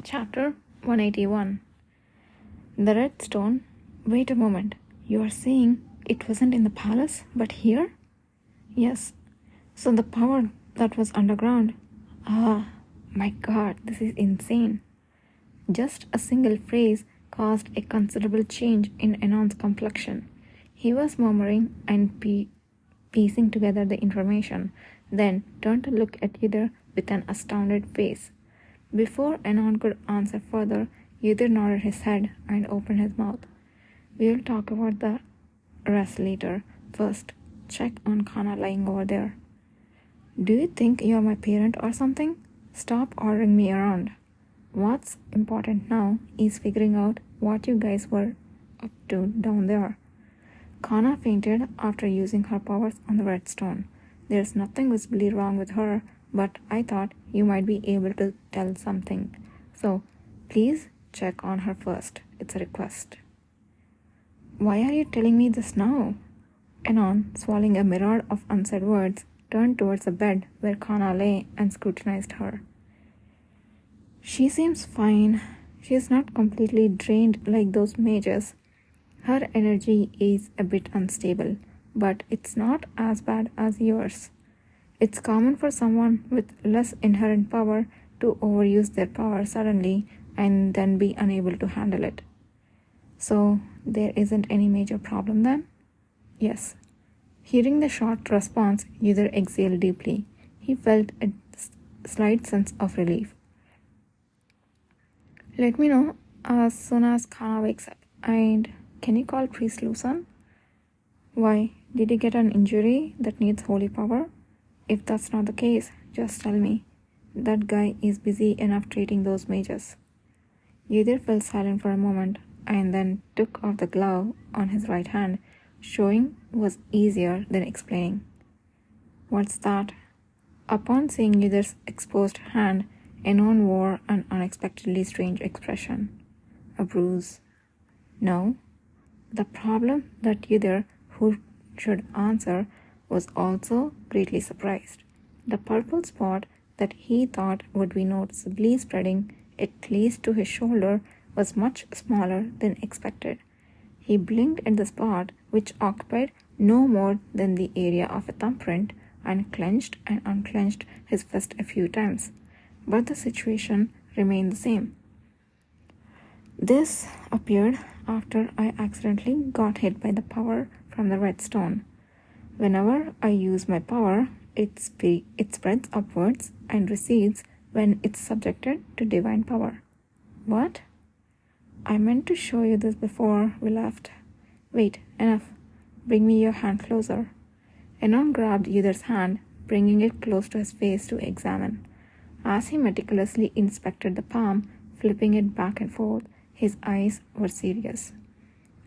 Chapter 181. The Red Stone. Wait a moment. You are saying it wasn't in the palace, but here? Yes. So the power that was underground. Ah, my god, this is insane. Just a single phrase caused a considerable change in Anon's complexion. He was murmuring and piecing together the information, then turned to look at Yudhir with an astounded face. Before Anon could answer further, Yudhir nodded his head and opened his mouth. We'll talk about the rest later. First, check on Khana lying over there. Do you think you're my parent or something? Stop ordering me around. What's important now is figuring out what you guys were up to down there. Khana fainted after using her powers on the Red Stone. There's nothing visibly wrong with her, but I thought you might be able to tell something. So, please check on her first. It's a request. Why are you telling me this now? Anon, swallowing a myriad of unsaid words, turned towards the bed where Khana lay and scrutinized her. She seems fine. She is not completely drained like those mages. Her energy is a bit unstable, but it's not as bad as yours. It's common for someone with less inherent power to overuse their power suddenly and then be unable to handle it. So, there isn't any major problem then? Yes. Hearing the short response, Yudhir exhaled deeply. He felt a slight sense of relief. Let me know as soon as Khana wakes up. And can you call Priest Lusan? Why? Did he get an injury that needs holy power? If that's not the case, just tell me. That guy is busy enough treating those mages. Yudhir fell silent for a moment and then took off the glove on his right hand. Showing was easier than explaining. What's that? Upon seeing Yudhir's exposed hand, Anon wore an unexpectedly strange expression. A bruise. No. The problem that Yudhir, who should answer, was also greatly surprised. The purple spot that he thought would be noticeably spreading, at least to his shoulder, was much smaller than expected. He blinked at the spot, which occupied no more than the area of a thumbprint, and clenched and unclenched his fist a few times. But the situation remained the same. This appeared after I accidentally got hit by the power from the Red Stone. Whenever I use my power, it spreads upwards and recedes when it's subjected to divine power. What? I meant to show you this before we left. Wait, enough. Bring me your hand closer. Anon grabbed Yudhir's hand, bringing it close to his face to examine. As he meticulously inspected the palm, flipping it back and forth, his eyes were serious.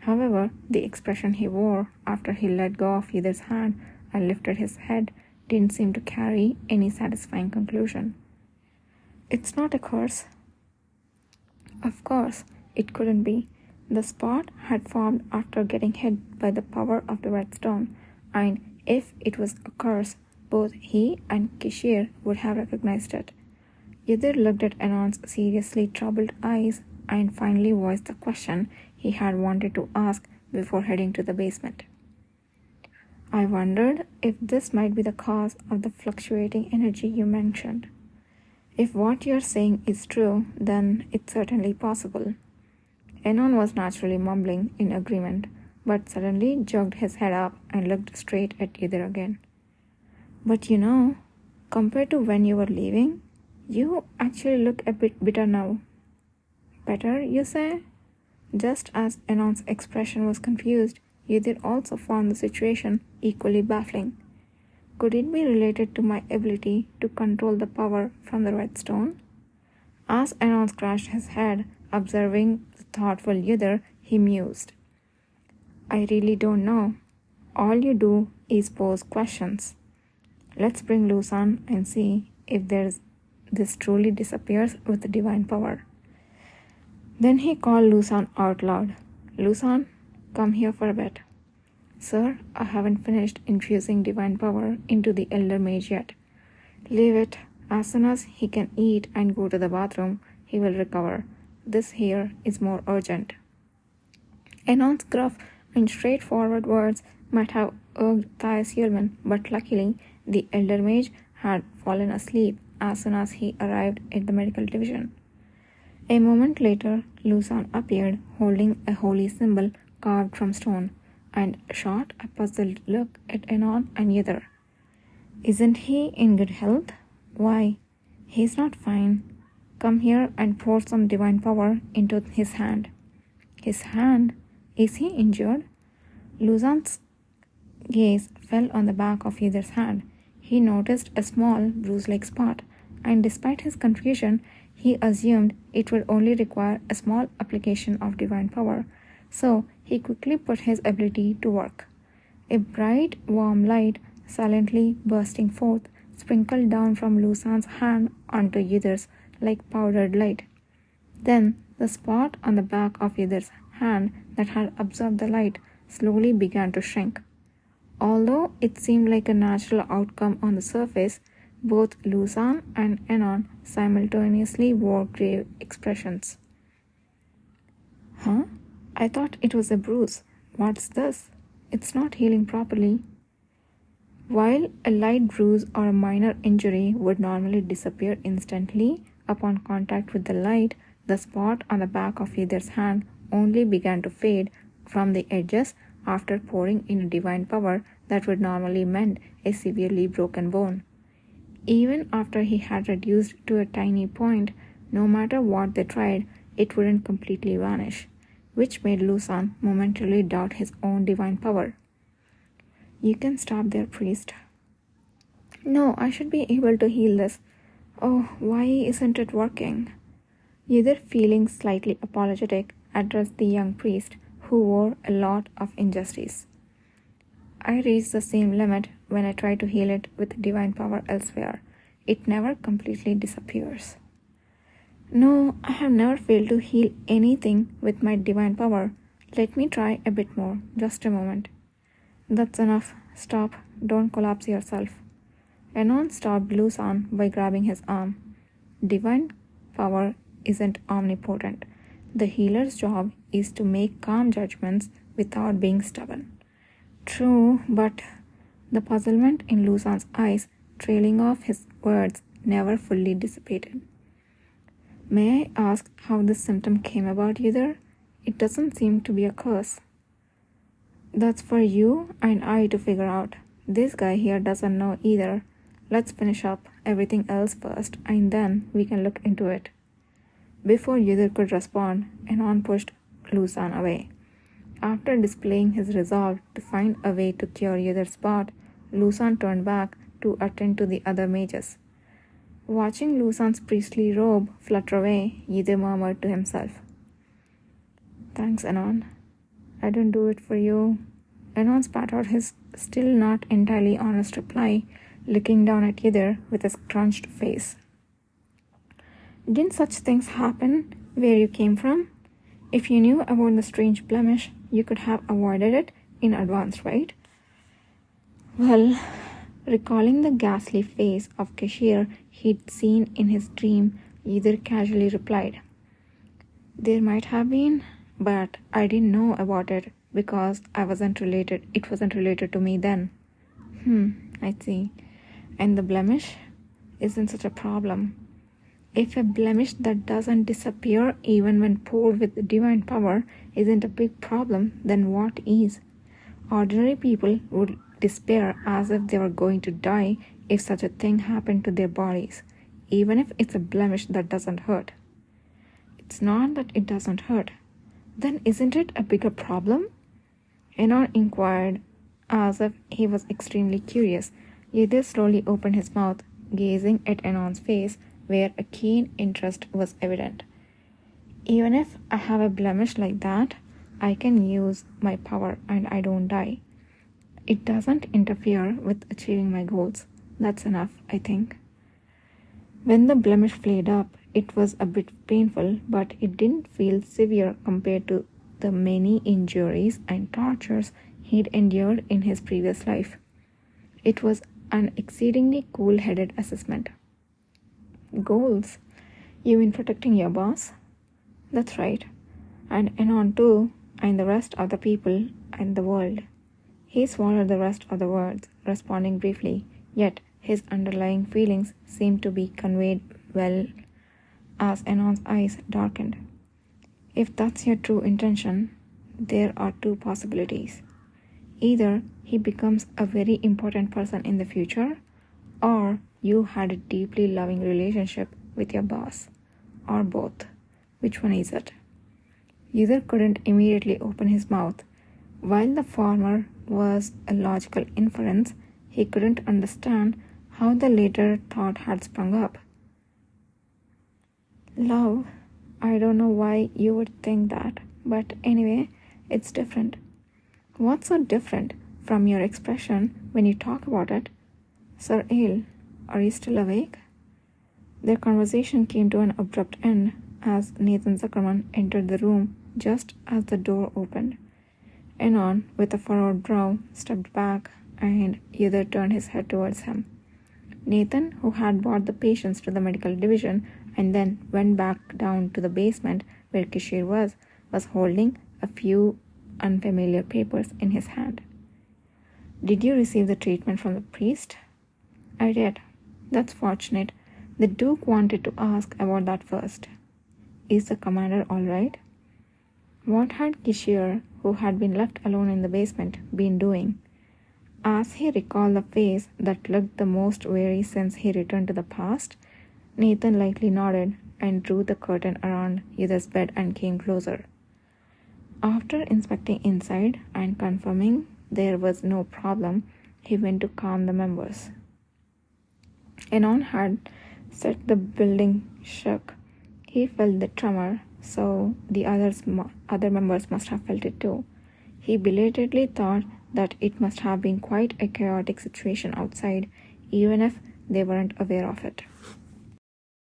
However, the expression he wore after he let go of Yudhir's hand and lifted his head didn't seem to carry any satisfying conclusion. It's not a curse. Of course, it couldn't be. The spot had formed after getting hit by the power of the Red Stone, and if it was a curse, both he and Kishir would have recognized it. Yudhir looked at Anon's seriously troubled eyes and finally voiced the question he had wanted to ask before heading to the basement. I wondered if this might be the cause of the fluctuating energy you mentioned. If what you're saying is true, then it's certainly possible. Anon was naturally mumbling in agreement, but suddenly jerked his head up and looked straight at Yudhir again. But you know, compared to when you were leaving, you actually look a bit bitter now. Better, you say? Just as Anon's expression was confused, Yudhir also found the situation equally baffling. Could it be related to my ability to control the power from the Red Stone? As Anon scratched his head, observing the thoughtful Yudhir, he mused. I really don't know. All you do is pose questions. Let's bring Lusan and see if this truly disappears with the divine power. Then he called Lusan out loud. Lusan, come here for a bit. Sir, I haven't finished infusing divine power into the elder mage yet. Leave it. As soon as he can eat and go to the bathroom, he will recover. This here is more urgent. Enon's gruff and straightforward words might have irked Thais Yulman, but luckily the elder mage had fallen asleep as soon as he arrived at the medical division. A moment later, Lusan appeared holding a holy symbol carved from stone and shot a puzzled look at Enon and Yither. Isn't he in good health? Why, he's not fine. Come here and pour some divine power into his hand. His hand? Is he injured? Lusan's gaze fell on the back of Yither's hand. He noticed a small bruise-like spot, and despite his confusion, he assumed it would only require a small application of divine power, so he quickly put his ability to work. A bright, warm light, silently bursting forth, sprinkled down from Lusan's hand onto Yither's like powdered light. Then the spot on the back of Yither's hand that had absorbed the light slowly began to shrink. Although it seemed like a natural outcome on the surface, both Lusan and Enon simultaneously wore grave expressions. Huh? I thought it was a bruise. What's this? It's not healing properly. While a light bruise or a minor injury would normally disappear instantly upon contact with the light, the spot on the back of Yither's hand only began to fade from the edges after pouring in a divine power that would normally mend a severely broken bone. Even after he had reduced to a tiny point, no matter what they tried, it wouldn't completely vanish, which made Lusan momentarily doubt his own divine power. You can stop there, priest. No, I should be able to heal this. Oh, why isn't it working? Yither, feeling slightly apologetic, addressed the young priest, who wore a lot of injustice. I reach the same limit when I try to heal it with divine power elsewhere. It never completely disappears. No, I have never failed to heal anything with my divine power. Let me try a bit more. Just a moment. That's enough. Stop. Don't collapse yourself. Enon stopped Lusan by grabbing his arm. Divine power isn't omnipotent. The healer's job is to make calm judgments without being stubborn. True, but the puzzlement in Lusan's eyes, trailing off his words, never fully dissipated. May I ask how this symptom came about, Yither? It doesn't seem to be a curse. That's for you and I to figure out. This guy here doesn't know either. Let's finish up everything else first, and then we can look into it. Before Yither could respond, Enon pushed Lusan away. After displaying his resolve to find a way to cure Yither's spot, Lusan turned back to attend to the other mages. Watching Lusan's priestly robe flutter away, Yither murmured to himself, Thanks, Enon. I didn't do it for you. Enon spat out his still not entirely honest reply, looking down at Yither with a scrunched face. Didn't such things happen where you came from? If you knew about the strange blemish, you could have avoided it in advance, right? Well, recalling the ghastly face of Kashir he'd seen in his dream, Yither casually replied, There might have been, but I didn't know about it because it wasn't related to me then. I see. And the blemish isn't such a problem. If a blemish that doesn't disappear even when poured with divine power isn't a big problem, then what is? Ordinary people would despair as if they were going to die if such a thing happened to their bodies, even if it's a blemish that doesn't hurt. It's not that it doesn't hurt. Then isn't it a bigger problem? Enon inquired as if he was extremely curious. Yither slowly opened his mouth, gazing at Enon's face, where a keen interest was evident. Even if I have a blemish like that, I can use my power and I don't die. It doesn't interfere with achieving my goals. That's enough, I think. When the blemish flared up, it was a bit painful, but it didn't feel severe compared to the many injuries and tortures he'd endured in his previous life. It was an exceedingly cool-headed assessment. Goals. You mean protecting your boss? That's right. And Enon too, and the rest of the people and the world. He swallowed the rest of the words, responding briefly, yet his underlying feelings seemed to be conveyed well as Enon's eyes darkened. If that's your true intention, there are two possibilities. Either he becomes a very important person in the future, or you had a deeply loving relationship with your boss, or both. Which one is it? User couldn't immediately open his mouth. While the former was a logical inference, he couldn't understand how the later thought had sprung up. Love, I don't know why you would think that, but anyway, it's different. What's so different from your expression when you talk about it? Sir Ale, are you still awake? Their conversation came to an abrupt end as Nathan Zuckerman entered the room just as the door opened. Enon, with a furrowed brow, stepped back and Uther turned his head towards him. Nathan, who had brought the patients to the medical division and then went back down to the basement where Kishir was holding a few unfamiliar papers in his hand. Did you receive the treatment from the priest? I did. That's fortunate. The Duke wanted to ask about that first. Is the commander all right? What had Kishir, who had been left alone in the basement, been doing? As he recalled the face that looked the most weary since he returned to the past, Nathan lightly nodded and drew the curtain around Uther's bed and came closer. After inspecting inside and confirming there was no problem, he went to calm the members. Enon had said the building shook. He felt the tremor, so the other members must have felt it too. He belatedly thought that it must have been quite a chaotic situation outside, even if they weren't aware of it.